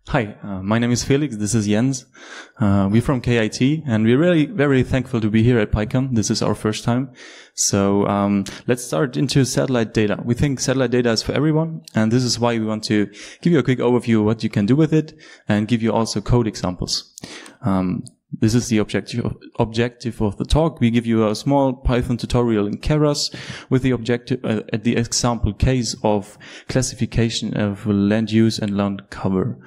Hi, my name is Felix. This is Jens. We're from KIT, and we're really very thankful to be here at PyCon. This is our first time. So let's start into satellite data. We think satellite data is for everyone, and this is why we want to give you a quick overview of what you can do with it and give you also code examples. This is the objective of the talk. We give you a small Python tutorial in Keras with the objective at the example case of classification of land use and land cover.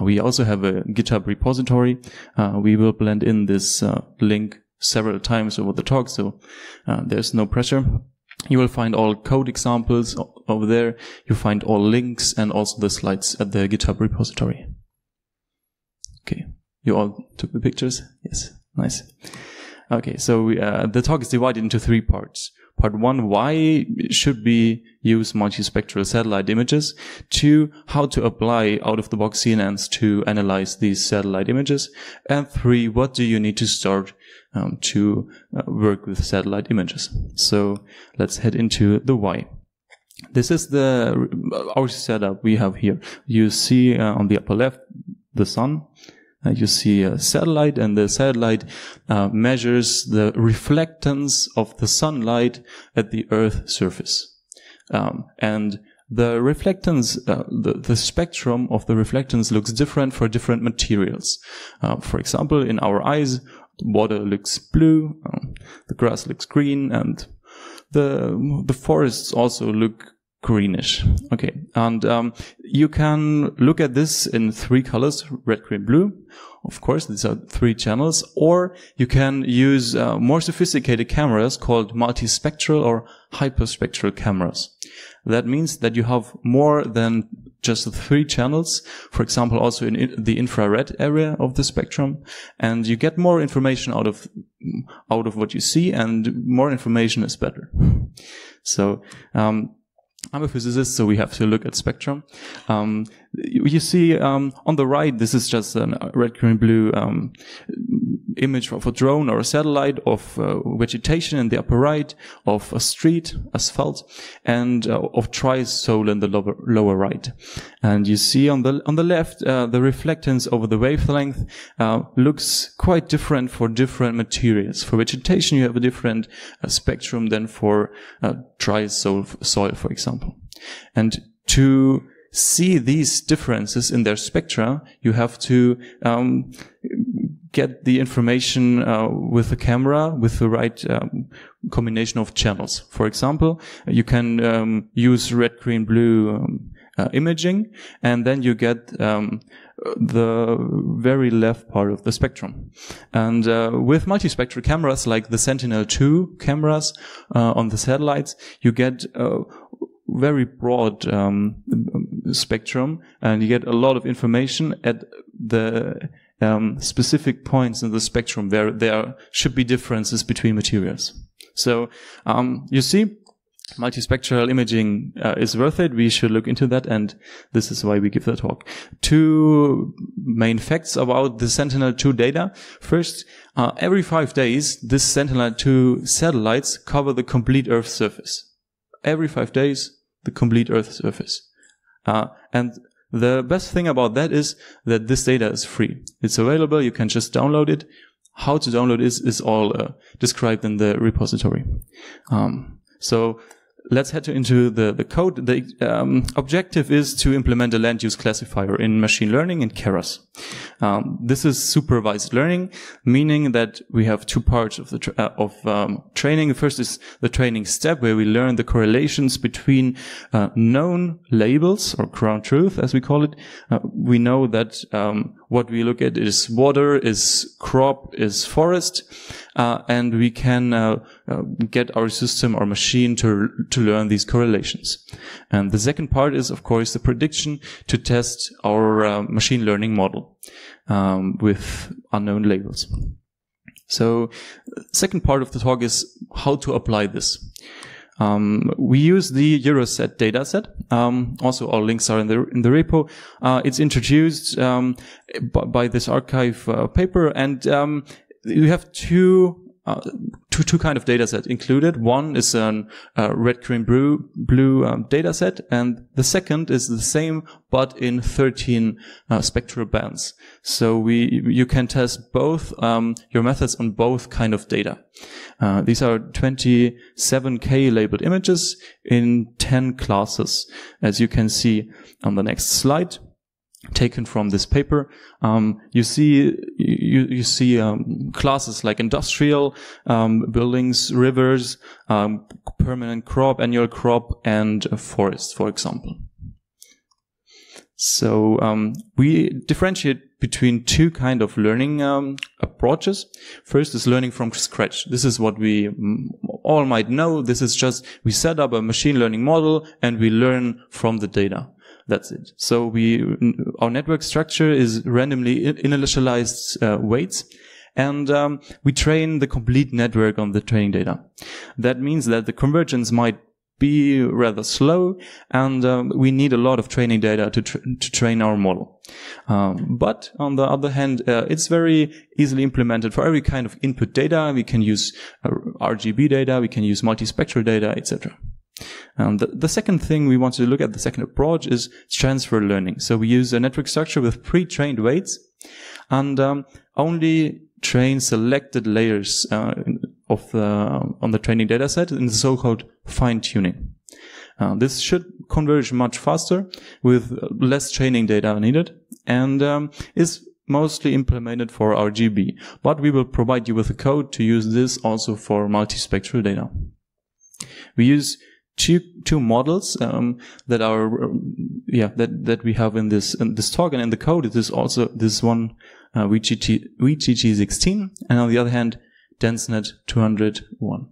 We also have a GitHub repository. We will blend in this link several times over the talk, so there's no pressure. You will find all code examples over there. You find all links and also the slides at the GitHub repository. Okay. You all took the pictures? Yes. Nice. Okay, so the talk is divided into 3 parts. Part 1, why should we use multispectral satellite images? 2, how to apply out-of-the-box CNNs to analyze these satellite images. And 3, what do you need to start to work with satellite images? So let's head into the why. This is our setup we have here. You see on the upper left the sun. You see a satellite, and the satellite measures the reflectance of the sunlight at the Earth's surface. And the reflectance, the spectrum of the reflectance looks different for different materials. For example, in our eyes, water looks blue, the grass looks green, and the forests also look greenish. Okay, and you can look at this in 3 colors, red, green, blue. Of course, these are 3 channels. Or you can use more sophisticated cameras called multispectral or hyperspectral cameras. That means that you have more than just 3 channels, for example, also in the infrared area of the spectrum, and you get more information out of what you see, and more information is better. So, I'm a physicist, so we have to look at spectrum. You see on the right, this is just a red, green, blue image of a drone or a satellite, of vegetation in the upper right, of a street, asphalt, and of tri-sol in the lower right. And you see on the left, the reflectance over the wavelength looks quite different for different materials. For vegetation, you have a different spectrum than for tri-soil, for example. And to see these differences in their spectra, you have to get the information with the camera with the right combination of channels. For example, you can use red, green, blue imaging, and then you get the very left part of the spectrum. And with multispectral cameras like the Sentinel-2 cameras on the satellites, you get very broad spectrum, and you get a lot of information at the specific points in the spectrum where there should be differences between materials. So you see, multispectral imaging is worth it. We should look into that, and this is why we give the talk. 2 main facts about the Sentinel-2 data. First, every 5 days, this Sentinel-2 satellites cover the complete Earth's surface. Every 5 days, the complete Earth's surface. And the best thing about that is that this data is free. It's available. You can just download it. How to download it is all described in the repository. So let's head into the code. The objective is to implement a land use classifier in machine learning in Keras. This is supervised learning, meaning that we have 2 parts of the training. The first is the training step, where we learn the correlations between known labels, or ground truth as we call it. We know that what we look at is water, is crop, is forest, and we can get our system or machine to learn these correlations. And the second part is, of course, the prediction to test our machine learning model with unknown labels. So, second part of the talk is how to apply this. We use the Euroset dataset. Also, all links are in the repo. It's introduced by this archive paper, and you have two two kind of data set included. One is a red, green, blue data set, and the second is the same but in 13 spectral bands. So you can test both your methods on both kind of data. These are 27K labeled images in 10 classes, as you can see on the next slide, taken from this paper. You see classes like industrial, buildings, rivers, permanent crop, annual crop, and forest, for example. So we differentiate between two kind of learning approaches. First is learning from scratch. This is what we all might know. This is just we set up a machine learning model and we learn from the data. That's it. So our network structure is randomly initialized weights, and we train the complete network on the training data. That means that the convergence might be rather slow, and we need a lot of training data to train our model. But on the other hand, it's very easily implemented for every kind of input data. We can use RGB data, we can use multispectral data, etc. The second thing we want to look at, the second approach, is transfer learning. So we use a network structure with pre-trained weights and only train selected layers on the training data set in the so-called fine-tuning. This should converge much faster with less training data needed, and is mostly implemented for RGB. But we will provide you with a code to use this also for multispectral data. We use two models that are that we have in this talk, and in the code it is also this one VGG16, and on the other hand DenseNet 201.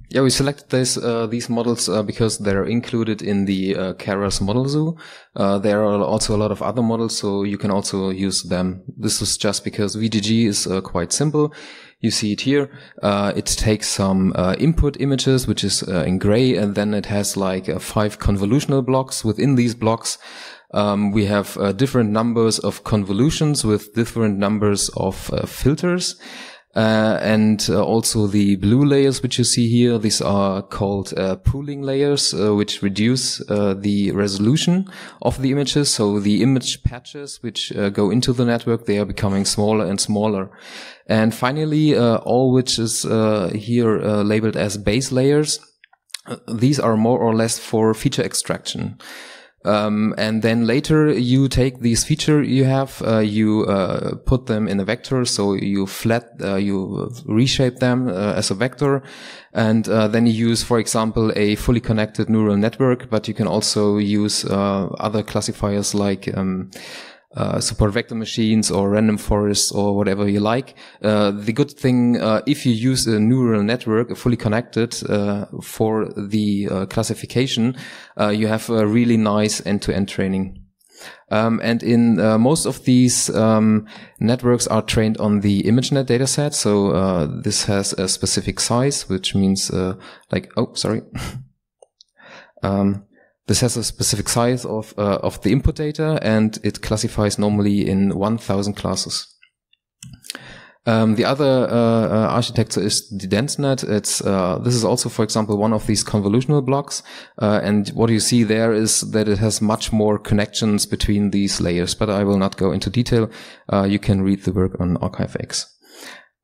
Yeah, we selected these models because they're included in the Keras model zoo. There are also a lot of other models, so you can also use them. This is just because VGG is quite simple. You see it here. It takes some input images, which is in gray, and then it has like 5 convolutional blocks. Within these blocks, we have different numbers of convolutions with different numbers of filters. And also the blue layers, which you see here, these are called pooling layers, which reduce the resolution of the images. So the image patches which go into the network, they are becoming smaller and smaller. And finally, all which is here labeled as base layers, these are more or less for feature extraction. And then later you take these feature you have, you put them in a vector, so you you reshape them as a vector, and then you use, for example, a fully connected neural network, but you can also use other classifiers like support vector machines or random forests or whatever you like. The good thing, if you use a neural network, fully connected, for the classification, you have a really nice end-to-end training. And in most of these networks are trained on the ImageNet dataset. So this has a specific size, which means this has a specific size of the input data, and it classifies normally in 1,000 classes. The other architecture is the DenseNet. This is also, for example, one of these convolutional blocks, and what you see there is that it has much more connections between these layers. But I will not go into detail. You can read the work on ArchiveX.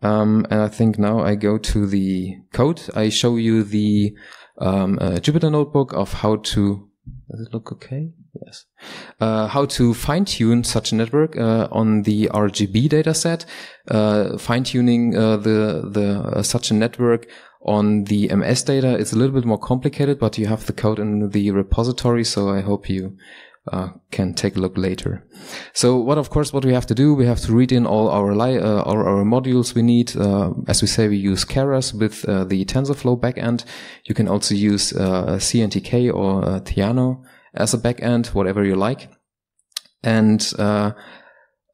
And I think now I go to the code. I show you the Jupyter notebook of how to. Does it look okay? Yes. How to fine-tune such a network on the RGB dataset. Fine-tuning such a network on the MS data is a little bit more complicated, but you have the code in the repository, so I hope you can take a look later. So what we have to do, we have to read in all our modules we need. As we say, we use Keras with the TensorFlow backend. You can also use CNTK or Theano as a backend, whatever you like. And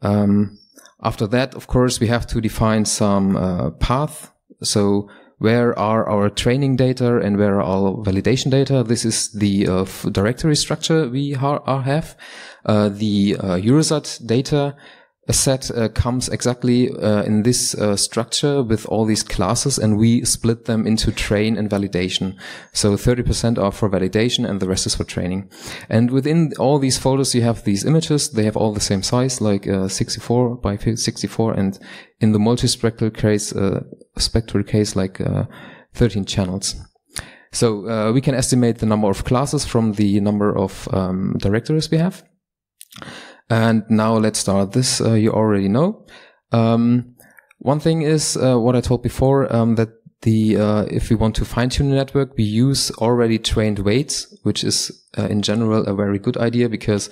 after that, of course, we have to define some path. So where are our training data and where are our validation data? This is the directory structure we have. The Eurosat data a set comes exactly in this structure with all these classes, and we split them into train and validation. So 30% are for validation and the rest is for training. And within all these folders you have these images. They have all the same size, like 64 by 64, and in the multispectral case, like 13 channels. So we can estimate the number of classes from the number of directories we have. And now let's start this. You already know. One thing is what I told before, that if we want to fine-tune the network, we use already trained weights, which is in general a very good idea, because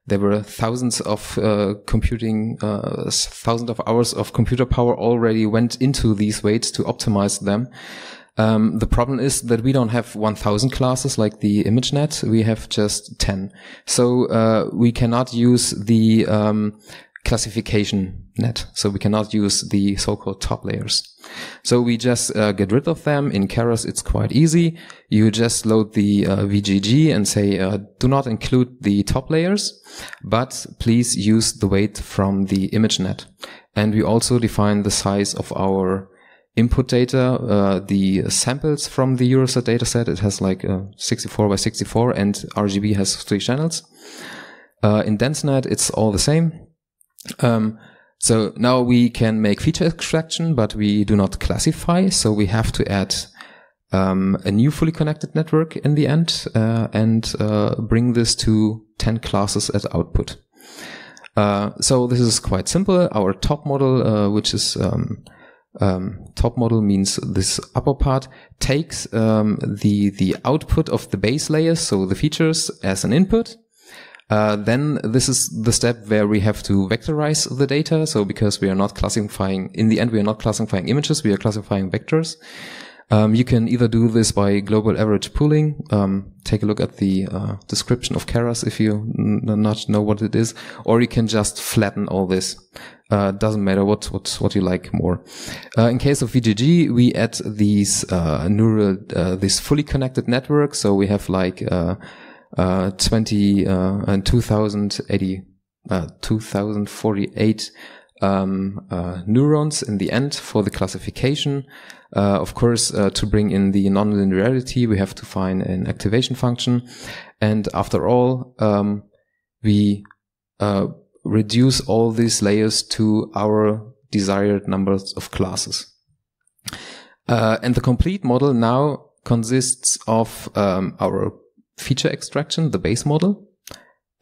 there were thousands of thousands of hours of computer power already went into these weights to optimize them. The problem is that we don't have 1000 classes like the ImageNet. We have just 10. So, we cannot use the, classification net. So we cannot use the so-called top layers. So we just, get rid of them. In Keras, it's quite easy. You just load the, VGG and say, do not include the top layers, but please use the weight from the ImageNet. And we also define the size of our input data, the samples from the Euroset dataset. It has like 64 by 64, and RGB has 3 channels. In DenseNet, it's all the same. So now we can make feature extraction, but we do not classify. So we have to add a new fully connected network in the end, and bring this to 10 classes as output. So this is quite simple. Our top model, which is top model means this upper part, takes the output of the base layers, so the features, as an input. Then this is the step where we have to vectorize the data. So because we are not classifying, in the end, we are not classifying images, we are classifying vectors. You can either do this by global average pooling. Take a look at the description of Keras if you not know what it is, or you can just flatten all this. Doesn't matter what you like more. In case of VGG, we add these this fully connected network. So we have like 20 and 2048 neurons in the end for the classification. Of course, to bring in the nonlinearity, we have to find an activation function. And after all, we reduce all these layers to our desired numbers of classes. And the complete model now consists of our feature extraction, the base model,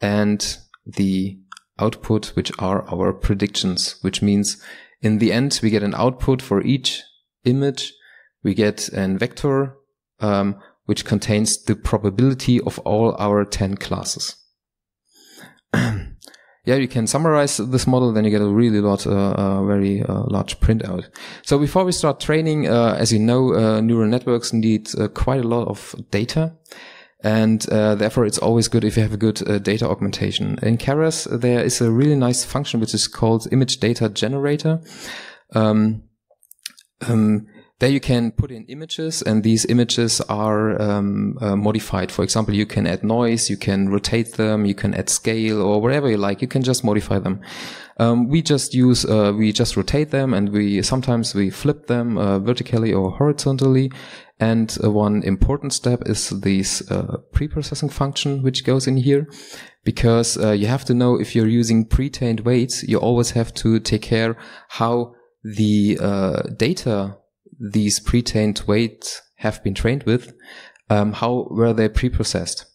and the output, which are our predictions, which means in the end we get an output for each image. We get an vector which contains the probability of all our 10 classes. Yeah, you can summarize this model, then you get a really very large printout. So before we start training, as you know, neural networks need quite a lot of data. And therefore, it's always good if you have a good data augmentation. In Keras, there is a really nice function which is called image data generator. There you can put in images, and these images are modified. For example, you can add noise, you can rotate them, you can add scale, or whatever you like. You can just modify them. We just rotate them, and sometimes we flip them vertically or horizontally. And one important step is this pre-processing function which goes in here, because you have to know if you're using pre-trained weights, you always have to take care how the data these pre-trained weights have been trained with, how were they pre-processed.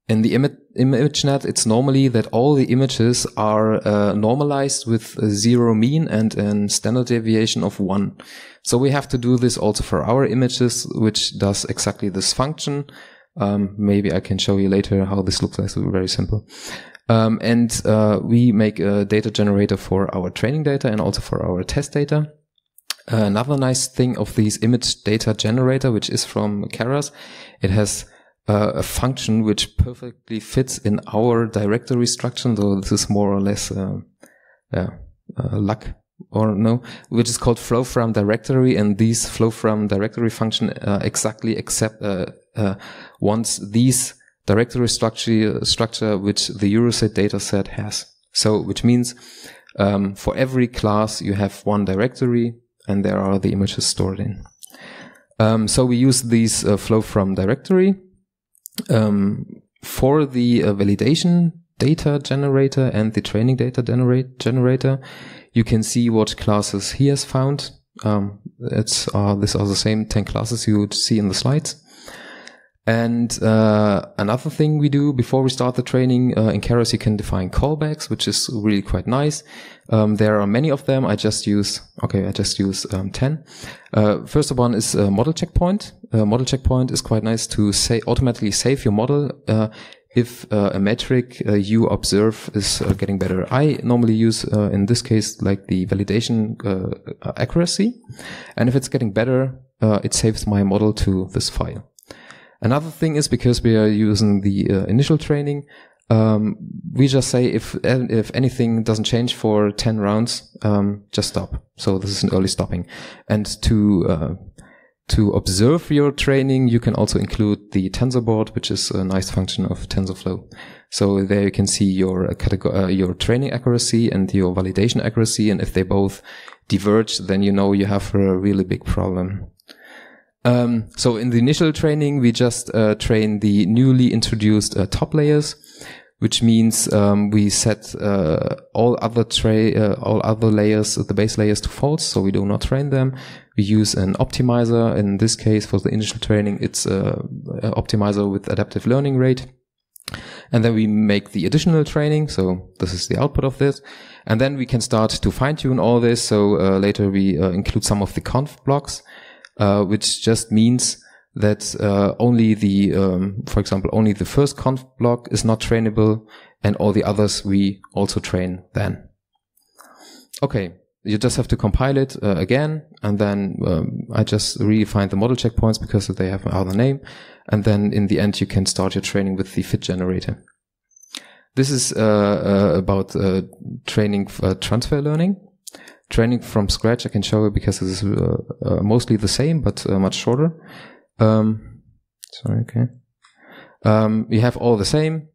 In the ImageNet, it's normally that all the images are normalized with a 0 mean and a standard deviation of 1. So we have to do this also for our images, which does exactly this function. Maybe I can show you later how this looks like. So very simple. And we make a data generator for our training data and also for our test data. Another nice thing of this image data generator, which is from Keras, it has a function which perfectly fits in our directory structure. So this is more or less luck or no, which is called flow from directory. And these flow from directory function exactly wants these directory structure which the Euroset dataset has. So which means For every class, you have one directory, and there are the images stored in. So we use these flow from directory. For the validation data generator and the training data generator, you can see what classes he has found. These are the same 10 classes you would see in the slides. And another thing we do before we start the training, in Keras you can define callbacks, which is really quite nice. There are many of them. I just use 10. First one is model checkpoint. Model checkpoint is quite nice to automatically save your model if a metric you observe is getting better. I normally use, in this case, like the validation accuracy. And if it's getting better, it saves my model to this file. Another thing is, because we are using the initial training, we just say if anything doesn't change for 10 rounds, just stop. So this is an early stopping. And to observe your training, you can also include the TensorBoard, which is a nice function of TensorFlow. So there you can see your training accuracy and your validation accuracy. And if they both diverge, then you know you have a really big problem. So in the initial training, we just train the newly introduced top layers, which means we set all other layers, the base layers, to false, so we do not train them. We use an optimizer. In this case, for the initial training, it's an optimizer with adaptive learning rate. And then we make the additional training. So this is the output of this. And then we can start to fine-tune all this. So later we include some of the conf blocks, which just means that for example, only the first conf block is not trainable, and all the others we also train then. Okay, you just have to compile it again, and then I just redefine the model checkpoints because they have another name, and then in the end you can start your training with the fit generator. This is about training transfer learning. Training from scratch, I can show you because this is mostly the same, but much shorter. You have all the same.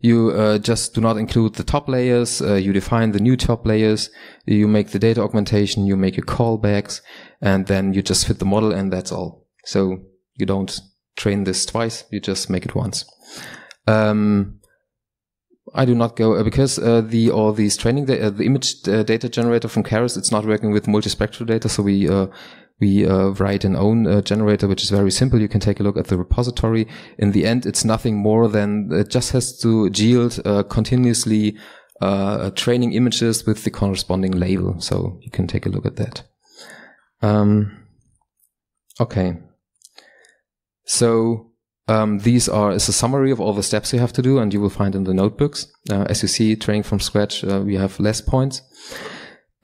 You just do not include the top layers. You define the new top layers. You make the data augmentation. You make your callbacks, and then you just fit the model, and that's all. So you don't train this twice. You just make it once. I do not go because the image data generator from Keras, it's not working with multispectral data, so we write an own generator, which is very simple. You can take a look at the repository. In the end, it's nothing more than it just has to yield continuously training images with the corresponding label. So you can take a look at that. Okay. So is a summary of all the steps you have to do, and you will find in the notebooks. As you see, training from scratch, we have less points.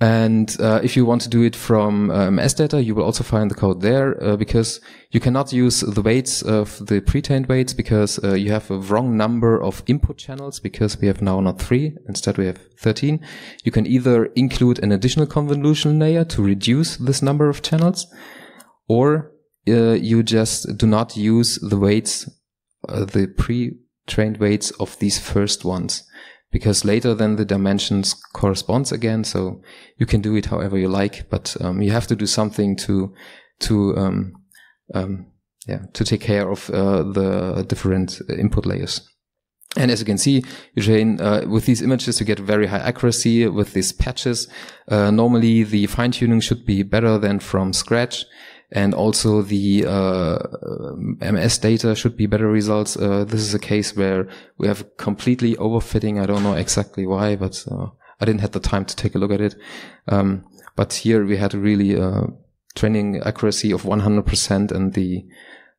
And if you want to do it from MS data, you will also find the code there, because you cannot use the weights of the pre-trained weights because you have a wrong number of input channels, because we have now not 3, instead we have 13. You can either include an additional convolution layer to reduce this number of channels, or you just do not use the weights, the pre-trained weights of these first ones, because later then the dimensions corresponds again. So you can do it however you like, but you have to do something to take care of the different input layers. And as you can see, you train with these images, you get very high accuracy with these patches. Normally the fine-tuning should be better than from scratch. And also the MS data should be better results. This is a case where we have completely overfitting. I don't know exactly why, but I didn't have the time to take a look at it. But here we had a really training accuracy of 100%, and the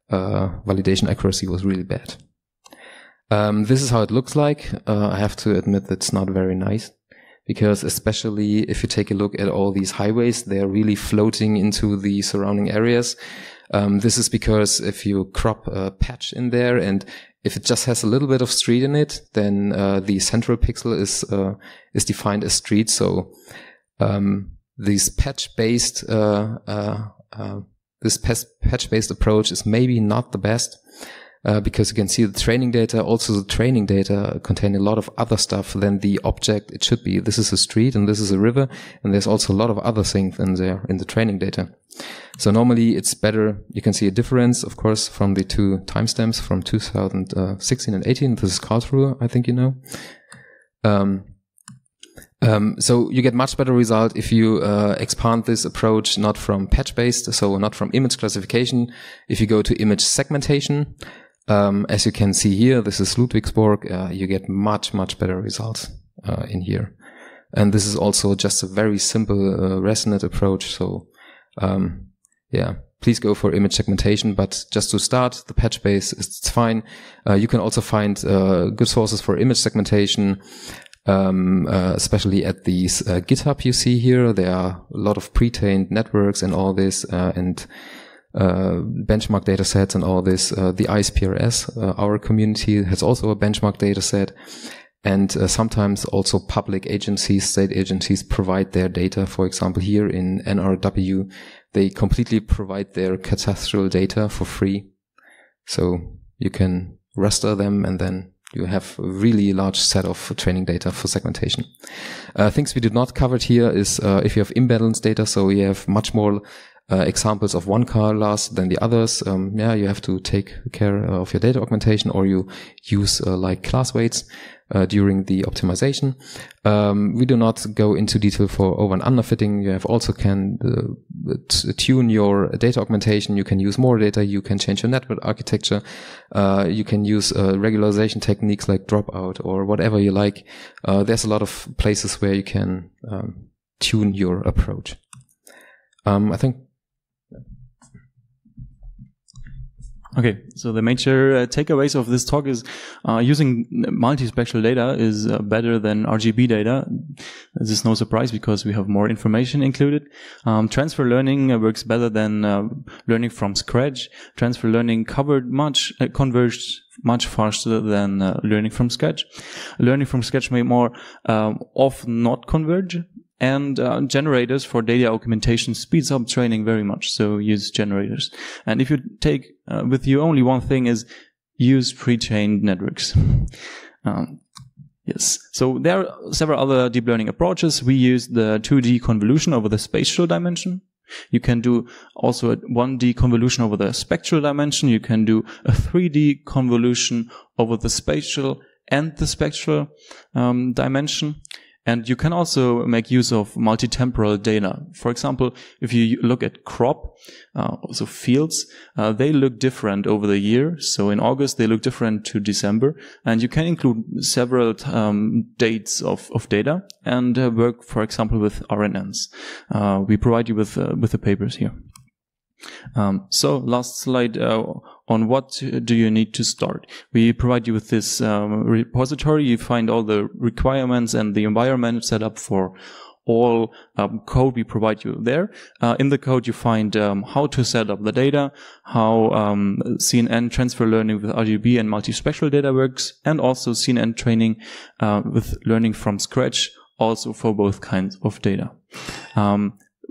validation accuracy was really bad. This is how it looks like. I have to admit that's not very nice, because especially if you take a look at all these highways, they're really floating into the surrounding areas. This is because if you crop a patch in there, and if it just has a little bit of street in it, then the central pixel is defined as street. So this patch-based approach is maybe not the best. because you can see the training data. Also, the training data contain a lot of other stuff than the object it should be. This is a street and this is a river, and there's also a lot of other things in there in the training data. So normally it's better. You can see a difference, of course, from the two timestamps from 2016 and 18. This is Karlsruhe, I think you know. So you get much better result if you expand this approach not from patch-based, so not from image classification. If you go to image segmentation, as you can see here, this is Ludwigsburg, you get much better results in here. And this is also just a very simple ResNet approach. So yeah, please go for image segmentation, but just to start, the patch base it's fine. You can also find good sources for image segmentation, especially at these GitHub you see here. There are a lot of pre-trained networks and all this, and benchmark data sets and all this. The ISPRS, our community, has also a benchmark data set. And sometimes also public agencies, state agencies provide their data. For example, here in NRW, they completely provide their cadastral data for free. So you can raster them and then you have a really large set of training data for segmentation. Things we did not cover here is if you have imbalance data, so you have much more examples of one class than the others. Yeah, you have to take care of your data augmentation, or you use like class weights during the optimization. We do not go into detail for over and underfitting. You have also can tune your data augmentation. You can use more data. You can change your network architecture. You can use regularization techniques like dropout or whatever you like. There's a lot of places where you can tune your approach. I think. Okay, so the major takeaways of this talk is using multispectral data is better than RGB data. This is no surprise because we have more information included. Transfer learning works better than learning from scratch. Transfer learning converged much faster than learning from scratch. Learning from scratch may more often not converge. And generators for data augmentation speeds up training very much. So use generators. And if you take with you only one thing is use pre-trained networks. Yes. So there are several other deep learning approaches. We use the 2D convolution over the spatial dimension. You can do also a 1D convolution over the spectral dimension. You can do a 3D convolution over the spatial and the spectral dimension. And you can also make use of multi-temporal data. For example, if you look at crop, also fields, they look different over the year. So in August, they look different to December. And you can include several dates of data and work, for example, with RNNs. We provide you with the papers here. So last slide on what do you need to start. We provide you with this repository. You find all the requirements and the environment set up for all code we provide you there. In the code you find how to set up the data, how CNN transfer learning with RGB and multispectral data works, and also CNN training with learning from scratch, also for both kinds of data.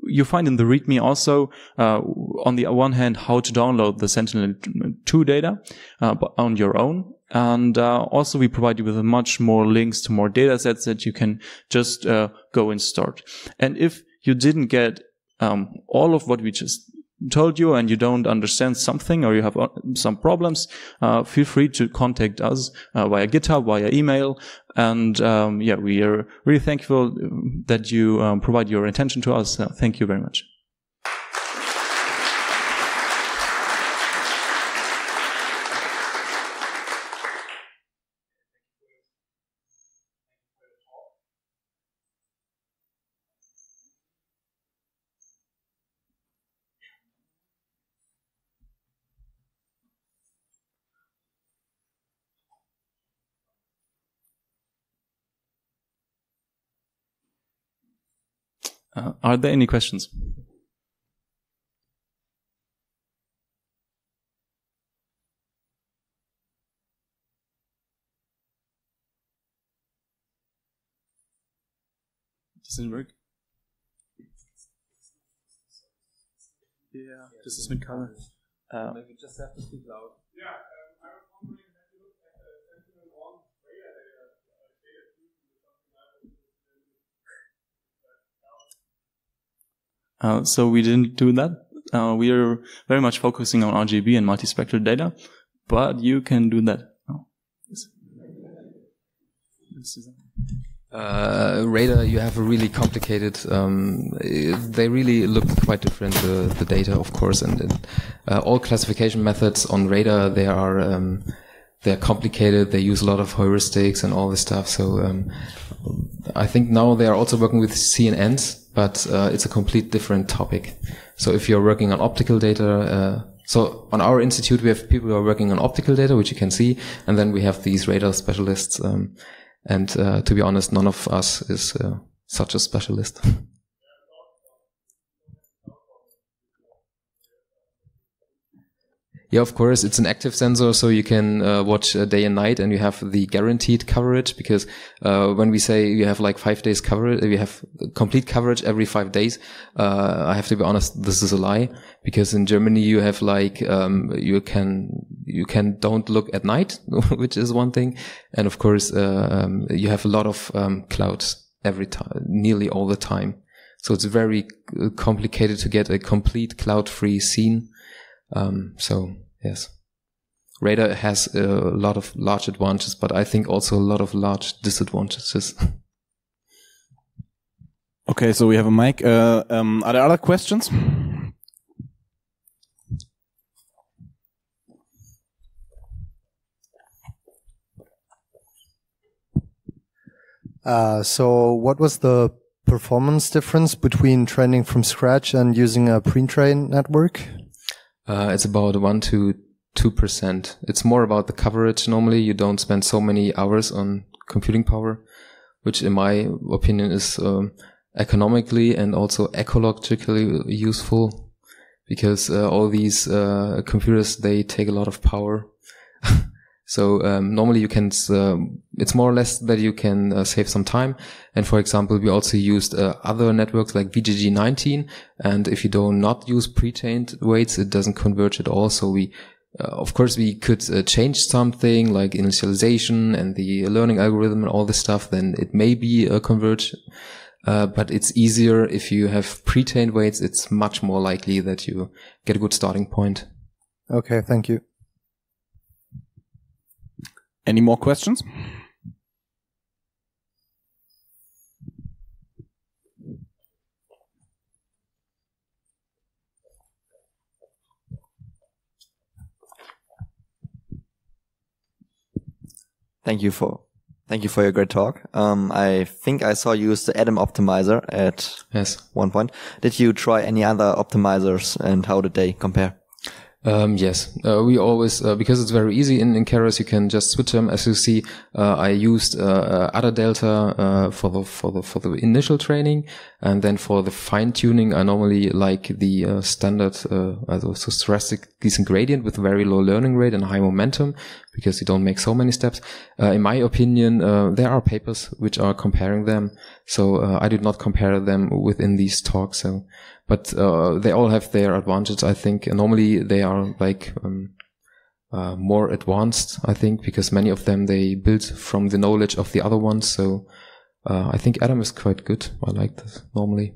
You find in the README also, on the one hand, how to download the Sentinel-2 data on your own. And also we provide you with much more links to more data sets that you can just go and start. And if you didn't get all of what we just told you and you don't understand something or you have some problems, feel free to contact us via GitHub, via email. And yeah, we are really thankful that you provide your attention to us. Thank you very much. Are there any questions? Does it work? Yeah, this is mit Kamera. Maybe just have to speak loud. Yeah, I So we didn't do that. We are very much focusing on RGB and multispectral data, but you can do that. Radar, you have a really complicated, they really look quite different, the data, of course, and all classification methods on radar, they're complicated, they use a lot of heuristics and all this stuff, so I think now they are also working with CNNs, but it's a complete different topic. So if you're working on optical data, so on our institute we have people who are working on optical data, which you can see, and then we have these radar specialists, and to be honest, none of us is such a specialist. Yeah, of course, it's an active sensor, so you can watch day and night, and you have the guaranteed coverage, because when we say you have like 5 days coverage, you have complete coverage every 5 days, I have to be honest, this is a lie, because in Germany you have like, you can don't look at night, which is one thing, and of course, you have a lot of clouds every time, nearly all the time. So it's very complicated to get a complete cloud-free scene. So yes, radar has a lot of large advantages, but I think also a lot of large disadvantages. Okay, so we have a mic. Are there other questions? So what was the performance difference between training from scratch and using a pre-trained network? It's about 1 to 2%. It's more about the coverage. Normally you don't spend so many hours on computing power, which in my opinion is economically and also ecologically useful, because all these computers, they take a lot of power. So normally you can, it's more or less that you can save some time. And for example, we also used other networks like VGG19. And if you do not use pre-trained weights, it doesn't converge at all. So we, of course, we could change something like initialization and the learning algorithm and all this stuff. Then it may be a converge. But it's easier if you have pre-trained weights. It's much more likely that you get a good starting point. Okay, thank you. Any more questions? Thank you for your great talk. I think I saw you use the Atom optimizer at one point. Did you try any other optimizers, and how did they compare? Yes, we always, because it's very easy in Keras, you can just switch them. As you see, I used, Ada Delta, for the initial training. And then for the fine tuning, I normally like the, standard, so stochastic decent gradient with very low learning rate and high momentum, because you don't make so many steps. In my opinion, there are papers which are comparing them. So, I did not compare them within these talks. So, but they all have their advantage, I think. And normally they are like more advanced, I think, because many of them, they build from the knowledge of the other ones. So I think Atom is quite good. I like this normally.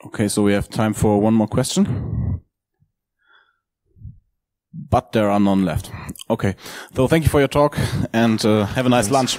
Okay, so we have time for one more question. But there are none left. Okay, so thank you for your talk, and have a nice lunch.